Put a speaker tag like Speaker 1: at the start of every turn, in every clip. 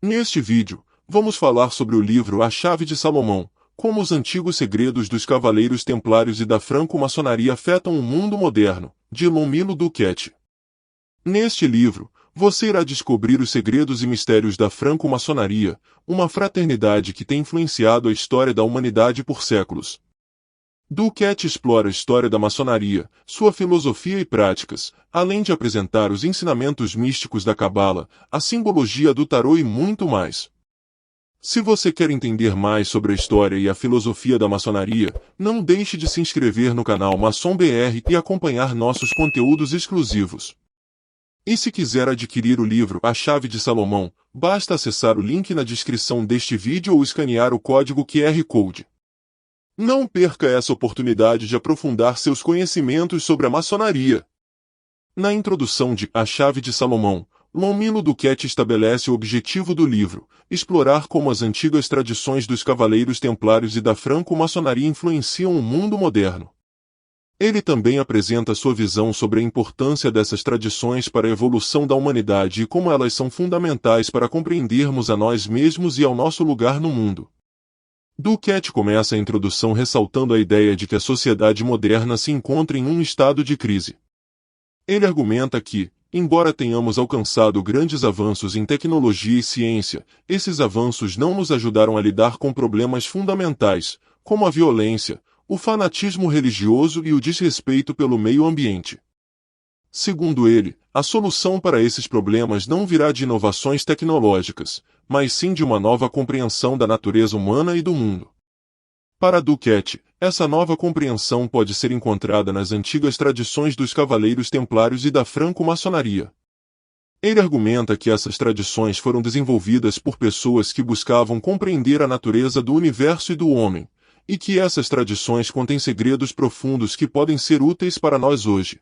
Speaker 1: Neste vídeo, vamos falar sobre o livro A Chave de Salomão, como os antigos segredos dos Cavaleiros Templários e da Franco-Maçonaria afetam o mundo moderno, de Lomilo Duquette. Neste livro, você irá descobrir os segredos e mistérios da Franco-Maçonaria, uma fraternidade que tem influenciado a história da humanidade por séculos. Duquette explora a história da maçonaria, sua filosofia e práticas, além de apresentar os ensinamentos místicos da Cabala, a simbologia do tarô e muito mais. Se você quer entender mais sobre a história e a filosofia da maçonaria, não deixe de se inscrever no canal Maçom BR e acompanhar nossos conteúdos exclusivos. E se quiser adquirir o livro A Chave de Salomão, basta acessar o link na descrição deste vídeo ou escanear o código QR Code. Não perca essa oportunidade de aprofundar seus conhecimentos sobre a maçonaria. Na introdução de A Chave de Salomão, Lomilo Duquette estabelece o objetivo do livro, explorar como as antigas tradições dos Cavaleiros Templários e da Franco-Maçonaria influenciam o mundo moderno. Ele também apresenta sua visão sobre a importância dessas tradições para a evolução da humanidade e como elas são fundamentais para compreendermos a nós mesmos e ao nosso lugar no mundo. Duquette começa a introdução ressaltando a ideia de que a sociedade moderna se encontra em um estado de crise. Ele argumenta que, embora tenhamos alcançado grandes avanços em tecnologia e ciência, esses avanços não nos ajudaram a lidar com problemas fundamentais, como a violência, o fanatismo religioso e o desrespeito pelo meio ambiente. Segundo ele, a solução para esses problemas não virá de inovações tecnológicas, mas sim de uma nova compreensão da natureza humana e do mundo. Para Duquette, essa nova compreensão pode ser encontrada nas antigas tradições dos Cavaleiros Templários e da Franco-Maçonaria. Ele argumenta que essas tradições foram desenvolvidas por pessoas que buscavam compreender a natureza do universo e do homem, e que essas tradições contêm segredos profundos que podem ser úteis para nós hoje.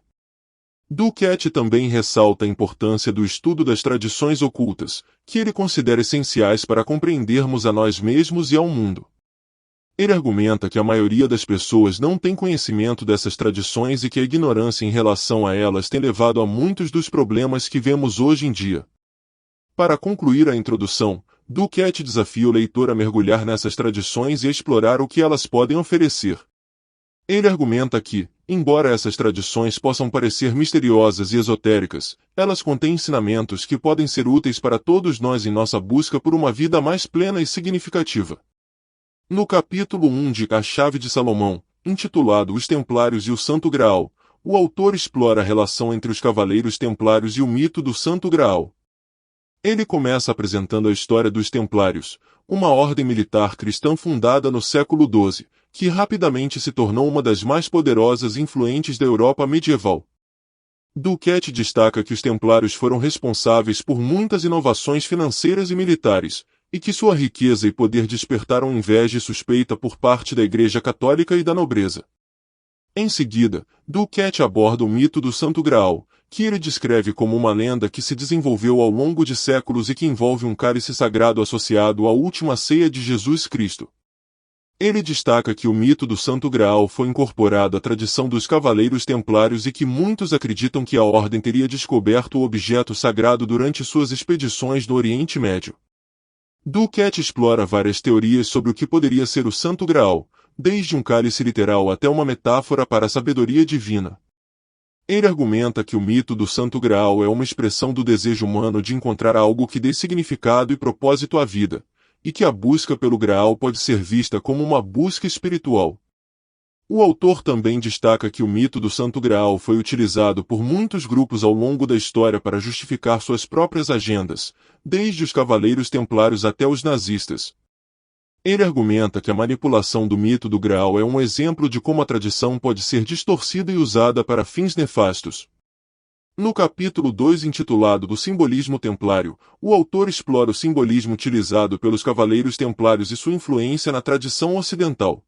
Speaker 1: Duquette também ressalta a importância do estudo das tradições ocultas, que ele considera essenciais para compreendermos a nós mesmos e ao mundo. Ele argumenta que a maioria das pessoas não tem conhecimento dessas tradições e que a ignorância em relação a elas tem levado a muitos dos problemas que vemos hoje em dia. Para concluir a introdução, Duquette desafia o leitor a mergulhar nessas tradições e a explorar o que elas podem oferecer. Ele argumenta que, embora essas tradições possam parecer misteriosas e esotéricas, elas contêm ensinamentos que podem ser úteis para todos nós em nossa busca por uma vida mais plena e significativa. No capítulo 1 de A Chave de Salomão, intitulado Os Templários e o Santo Graal, o autor explora a relação entre os Cavaleiros Templários e o mito do Santo Graal. Ele começa apresentando a história dos Templários, uma ordem militar cristã fundada no século XII, que rapidamente se tornou uma das mais poderosas e influentes da Europa medieval. Duquette destaca que os Templários foram responsáveis por muitas inovações financeiras e militares, e que sua riqueza e poder despertaram inveja e suspeita por parte da Igreja Católica e da nobreza. Em seguida, Duquette aborda o mito do Santo Graal, que ele descreve como uma lenda que se desenvolveu ao longo de séculos e que envolve um cálice sagrado associado à última ceia de Jesus Cristo. Ele destaca que o mito do Santo Graal foi incorporado à tradição dos Cavaleiros Templários e que muitos acreditam que a ordem teria descoberto o objeto sagrado durante suas expedições no Oriente Médio. Duquette explora várias teorias sobre o que poderia ser o Santo Graal, desde um cálice literal até uma metáfora para a sabedoria divina. Ele argumenta que o mito do Santo Graal é uma expressão do desejo humano de encontrar algo que dê significado e propósito à vida, e que a busca pelo Graal pode ser vista como uma busca espiritual. O autor também destaca que o mito do Santo Graal foi utilizado por muitos grupos ao longo da história para justificar suas próprias agendas, desde os Cavaleiros Templários até os nazistas. Ele argumenta que a manipulação do mito do Graal é um exemplo de como a tradição pode ser distorcida e usada para fins nefastos. No capítulo 2 intitulado do Simbolismo Templário, o autor explora o simbolismo utilizado pelos Cavaleiros Templários e sua influência na tradição ocidental.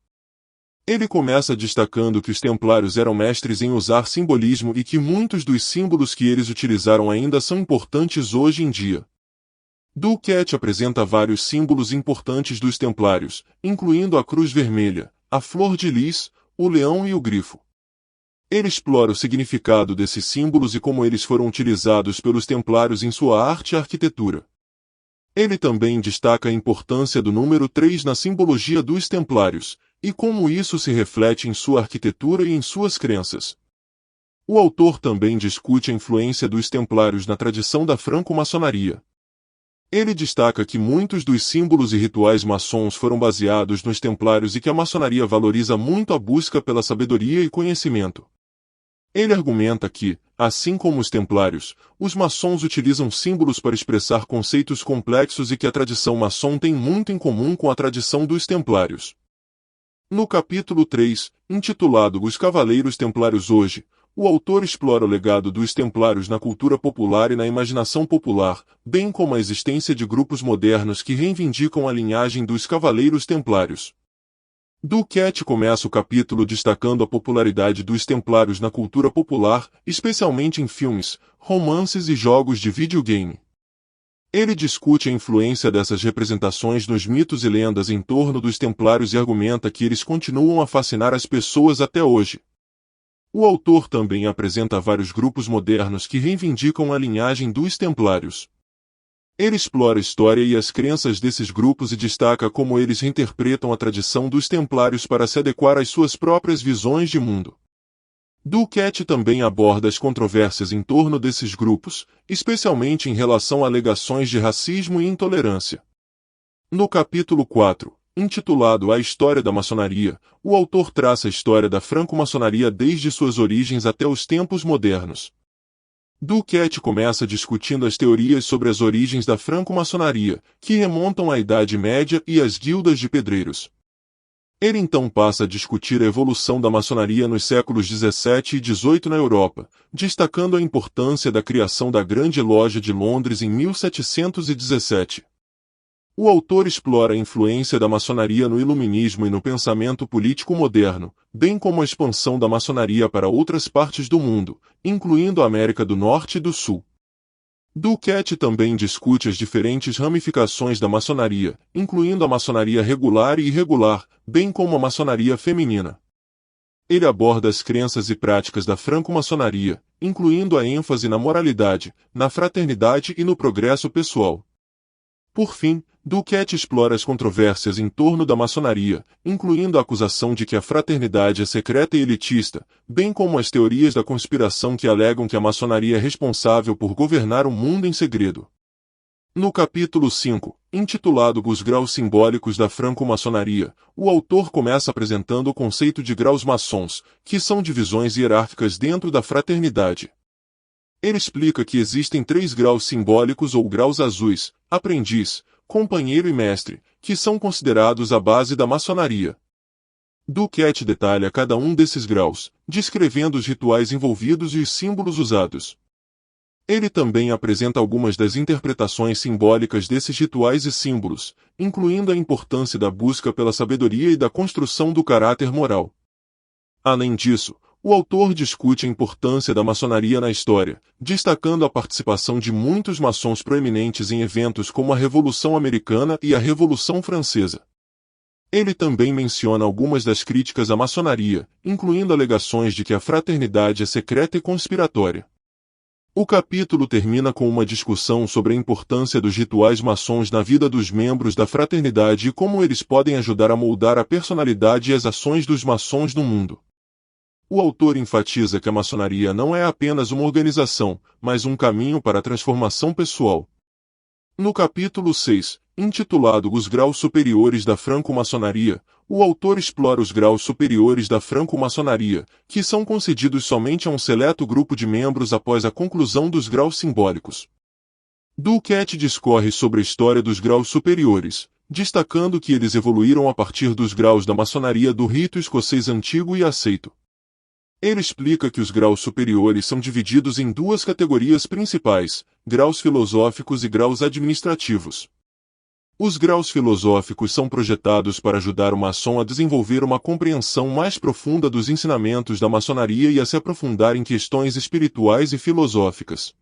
Speaker 1: Ele começa destacando que os Templários eram mestres em usar simbolismo e que muitos dos símbolos que eles utilizaram ainda são importantes hoje em dia. Duquette apresenta vários símbolos importantes dos Templários, incluindo a cruz vermelha, a flor de lis, o leão e o grifo. Ele explora o significado desses símbolos e como eles foram utilizados pelos Templários em sua arte e arquitetura. Ele também destaca a importância do número 3 na simbologia dos Templários, e como isso se reflete em sua arquitetura e em suas crenças. O autor também discute a influência dos Templários na tradição da franco-maçonaria. Ele destaca que muitos dos símbolos e rituais maçons foram baseados nos Templários e que a maçonaria valoriza muito a busca pela sabedoria e conhecimento. Ele argumenta que, assim como os Templários, os maçons utilizam símbolos para expressar conceitos complexos e que a tradição maçom tem muito em comum com a tradição dos Templários. No capítulo 3, intitulado Os Cavaleiros Templários Hoje, o autor explora o legado dos Templários na cultura popular e na imaginação popular, bem como a existência de grupos modernos que reivindicam a linhagem dos Cavaleiros Templários. Duquette começa o capítulo destacando a popularidade dos Templários na cultura popular, especialmente em filmes, romances e jogos de videogame. Ele discute a influência dessas representações nos mitos e lendas em torno dos Templários e argumenta que eles continuam a fascinar as pessoas até hoje. O autor também apresenta vários grupos modernos que reivindicam a linhagem dos Templários. Ele explora a história e as crenças desses grupos e destaca como eles reinterpretam a tradição dos Templários para se adequar às suas próprias visões de mundo. Duquette também aborda as controvérsias em torno desses grupos, especialmente em relação a alegações de racismo e intolerância. No capítulo 4, intitulado A História da Maçonaria, o autor traça a história da franco-maçonaria desde suas origens até os tempos modernos. Duquette começa discutindo as teorias sobre as origens da franco-maçonaria, que remontam à Idade Média e às guildas de pedreiros. Ele então passa a discutir a evolução da maçonaria nos séculos 17 e 18 na Europa, destacando a importância da criação da Grande Loja de Londres em 1717. O autor explora a influência da maçonaria no iluminismo e no pensamento político moderno, bem como a expansão da maçonaria para outras partes do mundo, incluindo a América do Norte e do Sul. Duquette também discute as diferentes ramificações da maçonaria, incluindo a maçonaria regular e irregular, bem como a maçonaria feminina. Ele aborda as crenças e práticas da franco-maçonaria, incluindo a ênfase na moralidade, na fraternidade e no progresso pessoal. Por fim, Duquette explora as controvérsias em torno da maçonaria, incluindo a acusação de que a fraternidade é secreta e elitista, bem como as teorias da conspiração que alegam que a maçonaria é responsável por governar o mundo em segredo. No capítulo 5, intitulado Os Graus Simbólicos da Franco-Maçonaria, o autor começa apresentando o conceito de graus maçons, que são divisões hierárquicas dentro da fraternidade. Ele explica que existem 3 graus simbólicos ou graus azuis: aprendiz, companheiro e mestre, que são considerados a base da maçonaria. Duquette detalha cada um desses graus, descrevendo os rituais envolvidos e os símbolos usados. Ele também apresenta algumas das interpretações simbólicas desses rituais e símbolos, incluindo a importância da busca pela sabedoria e da construção do caráter moral. Além disso, o autor discute a importância da maçonaria na história, destacando a participação de muitos maçons proeminentes em eventos como a Revolução Americana e a Revolução Francesa. Ele também menciona algumas das críticas à maçonaria, incluindo alegações de que a fraternidade é secreta e conspiratória. O capítulo termina com uma discussão sobre a importância dos rituais maçons na vida dos membros da fraternidade e como eles podem ajudar a moldar a personalidade e as ações dos maçons no mundo. O autor enfatiza que a maçonaria não é apenas uma organização, mas um caminho para a transformação pessoal. No capítulo 6, intitulado Os Graus Superiores da Franco-Maçonaria, o autor explora os graus superiores da franco-maçonaria, que são concedidos somente a um seleto grupo de membros após a conclusão dos graus simbólicos. Duquette discorre sobre a história dos graus superiores, destacando que eles evoluíram a partir dos graus da maçonaria do rito escocês antigo e aceito. Ele explica que os graus superiores são divididos em 2 categorias principais: graus filosóficos e graus administrativos. Os graus filosóficos são projetados para ajudar o maçom a desenvolver uma compreensão mais profunda dos ensinamentos da maçonaria e a se aprofundar em questões espirituais e filosóficas.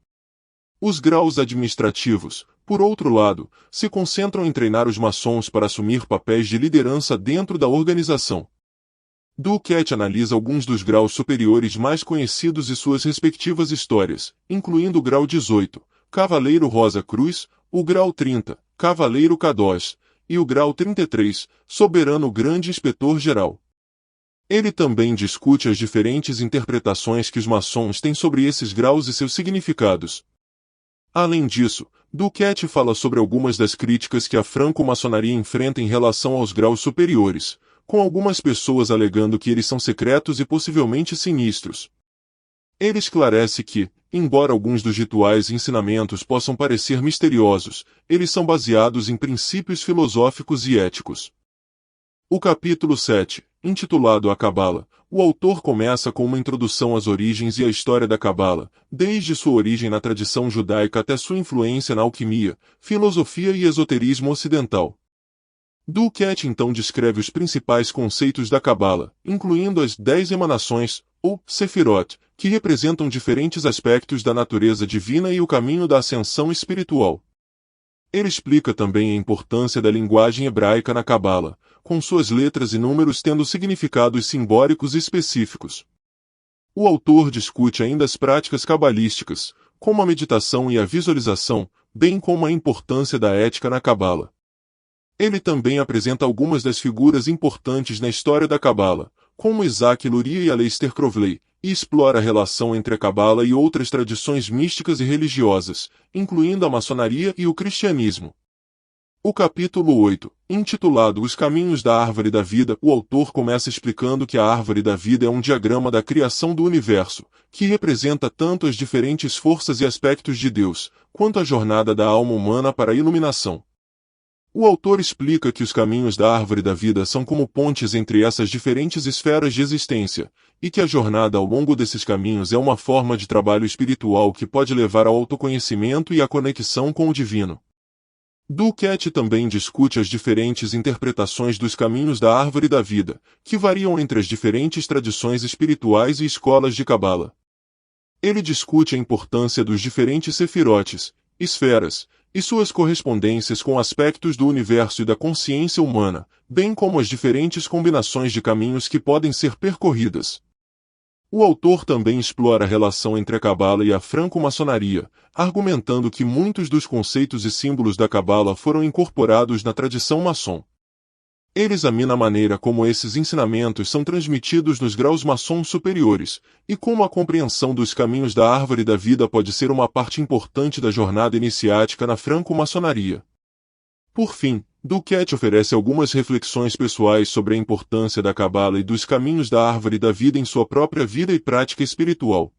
Speaker 1: Os graus administrativos, por outro lado, se concentram em treinar os maçons para assumir papéis de liderança dentro da organização. Duquette analisa alguns dos graus superiores mais conhecidos e suas respectivas histórias, incluindo o grau 18, Cavaleiro Rosa Cruz, o grau 30, Cavaleiro Kadosh, e o grau 33, Soberano Grande Inspetor-Geral. Ele também discute as diferentes interpretações que os maçons têm sobre esses graus e seus significados. Além disso, Duquette fala sobre algumas das críticas que a franco-maçonaria enfrenta em relação aos graus superiores, com algumas pessoas alegando que eles são secretos e possivelmente sinistros. Ele esclarece que, embora alguns dos rituais e ensinamentos possam parecer misteriosos, eles são baseados em princípios filosóficos e éticos. O capítulo 7, intitulado A Cabala, o autor começa com uma introdução às origens e à história da Cabala, desde sua origem na tradição judaica até sua influência na alquimia, filosofia e esoterismo ocidental. Duquette então descreve os principais conceitos da Cabala, incluindo as 10 emanações, ou Sefirot, que representam diferentes aspectos da natureza divina e o caminho da ascensão espiritual. Ele explica também a importância da linguagem hebraica na Cabala, com suas letras e números tendo significados simbólicos específicos. O autor discute ainda as práticas cabalísticas, como a meditação e a visualização, bem como a importância da ética na Cabala. Ele também apresenta algumas das figuras importantes na história da Cabala, como Isaac Luria e Aleister Crowley, e explora a relação entre a Cabala e outras tradições místicas e religiosas, incluindo a maçonaria e o cristianismo. O capítulo 8, intitulado Os Caminhos da Árvore da Vida, o autor começa explicando que a Árvore da Vida é um diagrama da criação do universo, que representa tanto as diferentes forças e aspectos de Deus, quanto a jornada da alma humana para a iluminação. O autor explica que os caminhos da Árvore da Vida são como pontes entre essas diferentes esferas de existência, e que a jornada ao longo desses caminhos é uma forma de trabalho espiritual que pode levar ao autoconhecimento e à conexão com o divino. Duquette também discute as diferentes interpretações dos caminhos da Árvore da Vida, que variam entre as diferentes tradições espirituais e escolas de Cabala. Ele discute a importância dos diferentes sefirotes, esferas, e suas correspondências com aspectos do universo e da consciência humana, bem como as diferentes combinações de caminhos que podem ser percorridas. O autor também explora a relação entre a Cabala e a franco-maçonaria, argumentando que muitos dos conceitos e símbolos da Cabala foram incorporados na tradição maçom. Ele examina a maneira como esses ensinamentos são transmitidos nos graus maçons superiores, e como a compreensão dos caminhos da Árvore da Vida pode ser uma parte importante da jornada iniciática na franco-maçonaria. Por fim, Duquette oferece algumas reflexões pessoais sobre a importância da Cabala e dos caminhos da Árvore da Vida em sua própria vida e prática espiritual.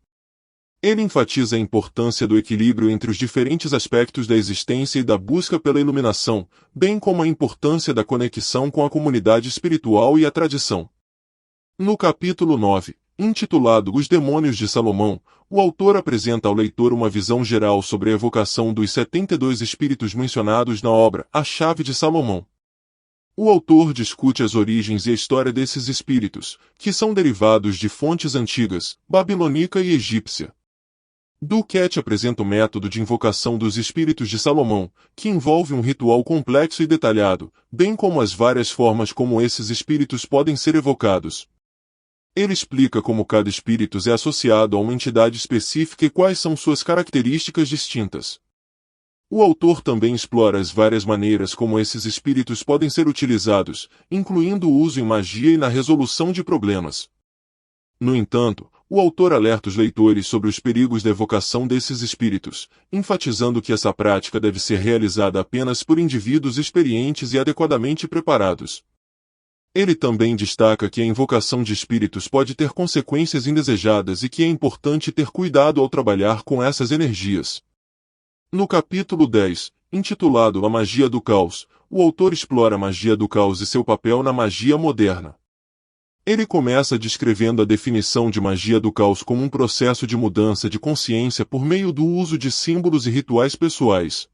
Speaker 1: Ele enfatiza a importância do equilíbrio entre os diferentes aspectos da existência e da busca pela iluminação, bem como a importância da conexão com a comunidade espiritual e a tradição. No capítulo 9, intitulado Os Demônios de Salomão, o autor apresenta ao leitor uma visão geral sobre a evocação dos 72 espíritos mencionados na obra A Chave de Salomão. O autor discute as origens e a história desses espíritos, que são derivados de fontes antigas, babilônica e egípcia. Duquette apresenta o método de invocação dos espíritos de Salomão, que envolve um ritual complexo e detalhado, bem como as várias formas como esses espíritos podem ser evocados. Ele explica como cada espírito é associado a uma entidade específica e quais são suas características distintas. O autor também explora as várias maneiras como esses espíritos podem ser utilizados, incluindo o uso em magia e na resolução de problemas. No entanto, o autor alerta os leitores sobre os perigos da evocação desses espíritos, enfatizando que essa prática deve ser realizada apenas por indivíduos experientes e adequadamente preparados. Ele também destaca que a invocação de espíritos pode ter consequências indesejadas e que é importante ter cuidado ao trabalhar com essas energias. No capítulo 10, intitulado A Magia do Caos, o autor explora a magia do caos e seu papel na magia moderna. Ele começa descrevendo a definição de magia do caos como um processo de mudança de consciência por meio do uso de símbolos e rituais pessoais.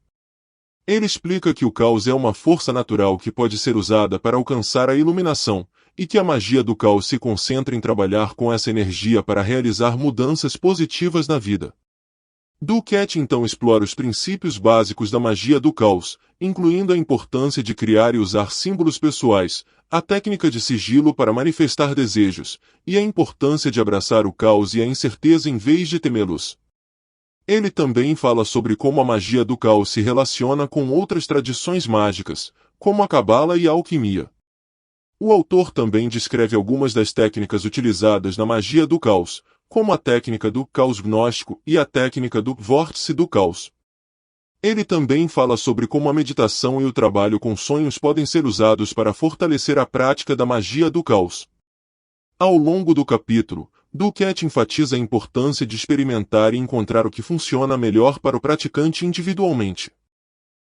Speaker 1: Ele explica que o caos é uma força natural que pode ser usada para alcançar a iluminação, e que a magia do caos se concentra em trabalhar com essa energia para realizar mudanças positivas na vida. Duquette então explora os princípios básicos da magia do caos, incluindo a importância de criar e usar símbolos pessoais, a técnica de sigilo para manifestar desejos, e a importância de abraçar o caos e a incerteza em vez de temê-los. Ele também fala sobre como a magia do caos se relaciona com outras tradições mágicas, como a cabala e a alquimia. O autor também descreve algumas das técnicas utilizadas na magia do caos, como a técnica do caos gnóstico e a técnica do vórtice do caos. Ele também fala sobre como a meditação e o trabalho com sonhos podem ser usados para fortalecer a prática da magia do caos. Ao longo do capítulo, Duquette enfatiza a importância de experimentar e encontrar o que funciona melhor para o praticante individualmente.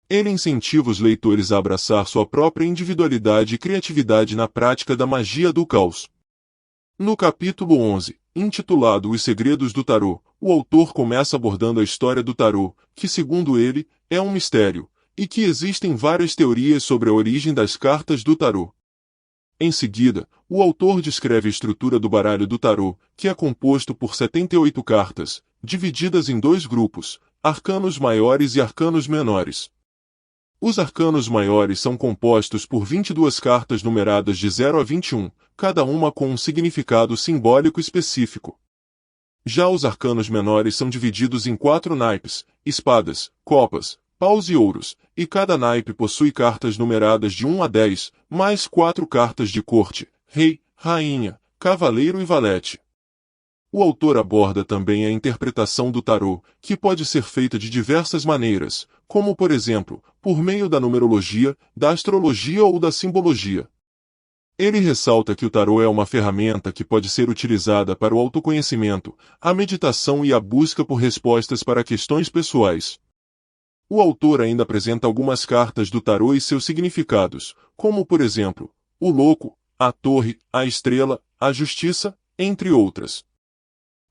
Speaker 1: Ele incentiva os leitores a abraçar sua própria individualidade e criatividade na prática da magia do caos. No capítulo 11, intitulado Os Segredos do Tarô, o autor começa abordando a história do tarô, que segundo ele, é um mistério, e que existem várias teorias sobre a origem das cartas do tarô. Em seguida, o autor descreve a estrutura do baralho do tarô, que é composto por 78 cartas, divididas em dois grupos, arcanos maiores e arcanos menores. Os arcanos maiores são compostos por 22 cartas numeradas de 0 a 21, cada uma com um significado simbólico específico. Já os arcanos menores são divididos em 4 naipes, espadas, copas, paus e ouros, e cada naipe possui cartas numeradas de 1 a 10, mais 4 cartas de corte, rei, rainha, cavaleiro e valete. O autor aborda também a interpretação do tarô, que pode ser feita de diversas maneiras, como por exemplo, por meio da numerologia, da astrologia ou da simbologia. Ele ressalta que o tarô é uma ferramenta que pode ser utilizada para o autoconhecimento, a meditação e a busca por respostas para questões pessoais. O autor ainda apresenta algumas cartas do tarô e seus significados, como por exemplo, o louco, a torre, a estrela, a justiça, entre outras.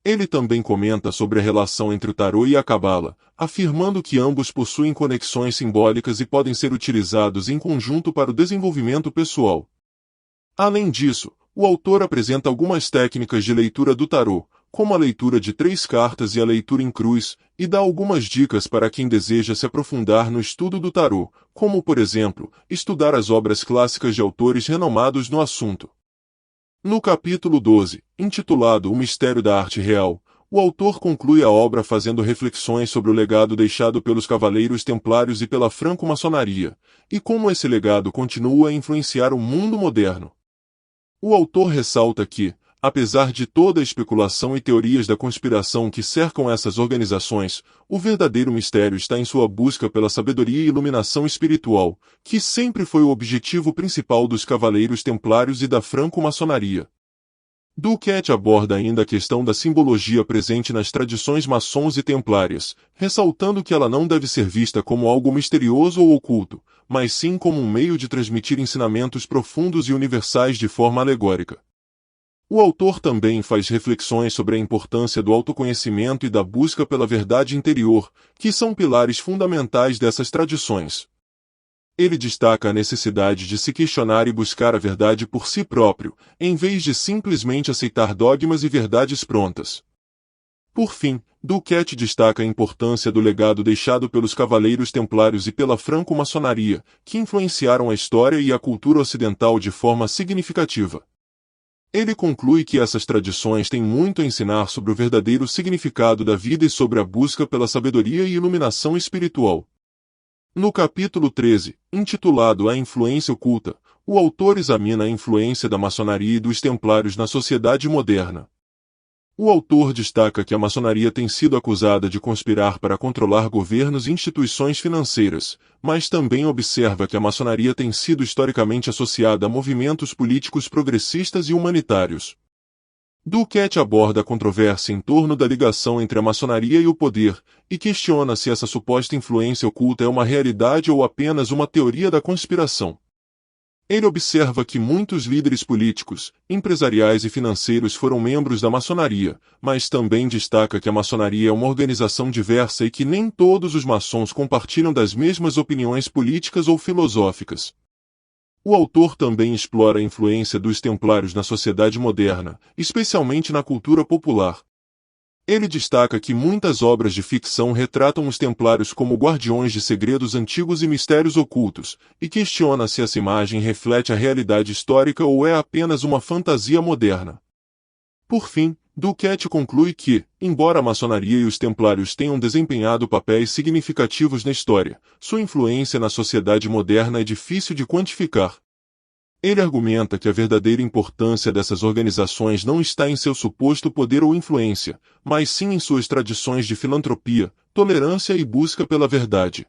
Speaker 1: Ele também comenta sobre a relação entre o tarô e a cabala, afirmando que ambos possuem conexões simbólicas e podem ser utilizados em conjunto para o desenvolvimento pessoal. Além disso, o autor apresenta algumas técnicas de leitura do tarô, como a leitura de 3 cartas e a leitura em cruz, e dá algumas dicas para quem deseja se aprofundar no estudo do tarô, como por exemplo, estudar as obras clássicas de autores renomados no assunto. No capítulo 12, intitulado O Mistério da Arte Real, o autor conclui a obra fazendo reflexões sobre o legado deixado pelos Cavaleiros Templários e pela franco-maçonaria, e como esse legado continua a influenciar o mundo moderno. O autor ressalta que, apesar de toda a especulação e teorias da conspiração que cercam essas organizações, o verdadeiro mistério está em sua busca pela sabedoria e iluminação espiritual, que sempre foi o objetivo principal dos Cavaleiros Templários e da franco-maçonaria. Duquette aborda ainda a questão da simbologia presente nas tradições maçons e templárias, ressaltando que ela não deve ser vista como algo misterioso ou oculto, mas sim como um meio de transmitir ensinamentos profundos e universais de forma alegórica. O autor também faz reflexões sobre a importância do autoconhecimento e da busca pela verdade interior, que são pilares fundamentais dessas tradições. Ele destaca a necessidade de se questionar e buscar a verdade por si próprio, em vez de simplesmente aceitar dogmas e verdades prontas. Por fim, Duquette destaca a importância do legado deixado pelos Cavaleiros Templários e pela franco-maçonaria, que influenciaram a história e a cultura ocidental de forma significativa. Ele conclui que essas tradições têm muito a ensinar sobre o verdadeiro significado da vida e sobre a busca pela sabedoria e iluminação espiritual. No capítulo 13, intitulado A Influência Oculta, o autor examina a influência da maçonaria e dos templários na sociedade moderna. O autor destaca que a maçonaria tem sido acusada de conspirar para controlar governos e instituições financeiras, mas também observa que a maçonaria tem sido historicamente associada a movimentos políticos progressistas e humanitários. Duquette aborda a controvérsia em torno da ligação entre a maçonaria e o poder, e questiona se essa suposta influência oculta é uma realidade ou apenas uma teoria da conspiração. Ele observa que muitos líderes políticos, empresariais e financeiros foram membros da maçonaria, mas também destaca que a maçonaria é uma organização diversa e que nem todos os maçons compartilham das mesmas opiniões políticas ou filosóficas. O autor também explora a influência dos templários na sociedade moderna, especialmente na cultura popular. Ele destaca que muitas obras de ficção retratam os templários como guardiões de segredos antigos e mistérios ocultos, e questiona se essa imagem reflete a realidade histórica ou é apenas uma fantasia moderna. Por fim, Duquette conclui que, embora a maçonaria e os templários tenham desempenhado papéis significativos na história, sua influência na sociedade moderna é difícil de quantificar. Ele argumenta que a verdadeira importância dessas organizações não está em seu suposto poder ou influência, mas sim em suas tradições de filantropia, tolerância e busca pela verdade.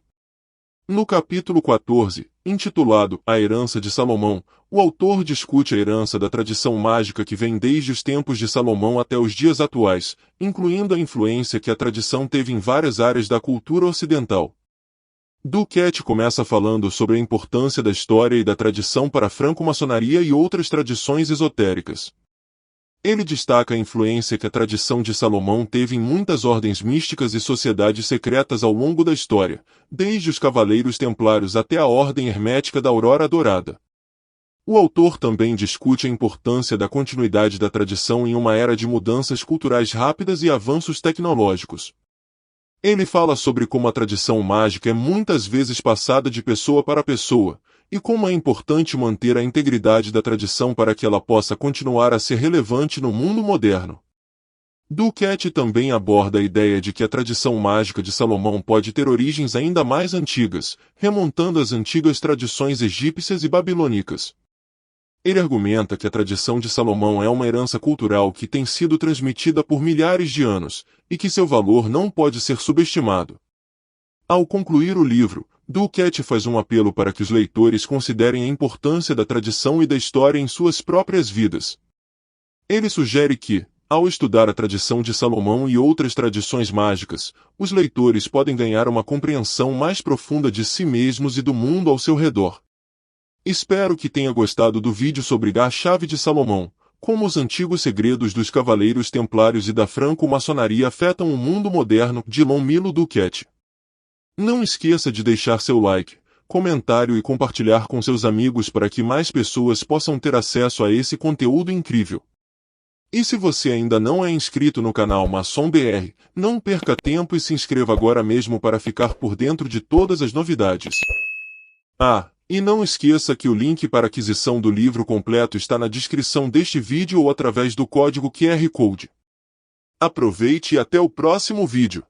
Speaker 1: No capítulo 14, intitulado A Herança de Salomão, o autor discute a herança da tradição mágica que vem desde os tempos de Salomão até os dias atuais, incluindo a influência que a tradição teve em várias áreas da cultura ocidental. Duquette começa falando sobre a importância da história e da tradição para a franco-maçonaria e outras tradições esotéricas. Ele destaca a influência que a tradição de Salomão teve em muitas ordens místicas e sociedades secretas ao longo da história, desde os Cavaleiros Templários até a Ordem Hermética da Aurora Dourada. O autor também discute a importância da continuidade da tradição em uma era de mudanças culturais rápidas e avanços tecnológicos. Ele fala sobre como a tradição mágica é muitas vezes passada de pessoa para pessoa, e como é importante manter a integridade da tradição para que ela possa continuar a ser relevante no mundo moderno. Duquette também aborda a ideia de que a tradição mágica de Salomão pode ter origens ainda mais antigas, remontando às antigas tradições egípcias e babilônicas. Ele argumenta que a tradição de Salomão é uma herança cultural que tem sido transmitida por milhares de anos, e que seu valor não pode ser subestimado. Ao concluir o livro, Duquette faz um apelo para que os leitores considerem a importância da tradição e da história em suas próprias vidas. Ele sugere que, ao estudar a tradição de Salomão e outras tradições mágicas, os leitores podem ganhar uma compreensão mais profunda de si mesmos e do mundo ao seu redor. Espero que tenha gostado do vídeo sobre a Chave de Salomão, como os antigos segredos dos Cavaleiros Templários e da franco-maçonaria afetam o mundo moderno, de Milo Duquette. Não esqueça de deixar seu like, comentário e compartilhar com seus amigos para que mais pessoas possam ter acesso a esse conteúdo incrível. E se você ainda não é inscrito no canal Maçom BR, não perca tempo e se inscreva agora mesmo para ficar por dentro de todas as novidades. E não esqueça que o link para aquisição do livro completo está na descrição deste vídeo ou através do código QR Code. Aproveite e até o próximo vídeo.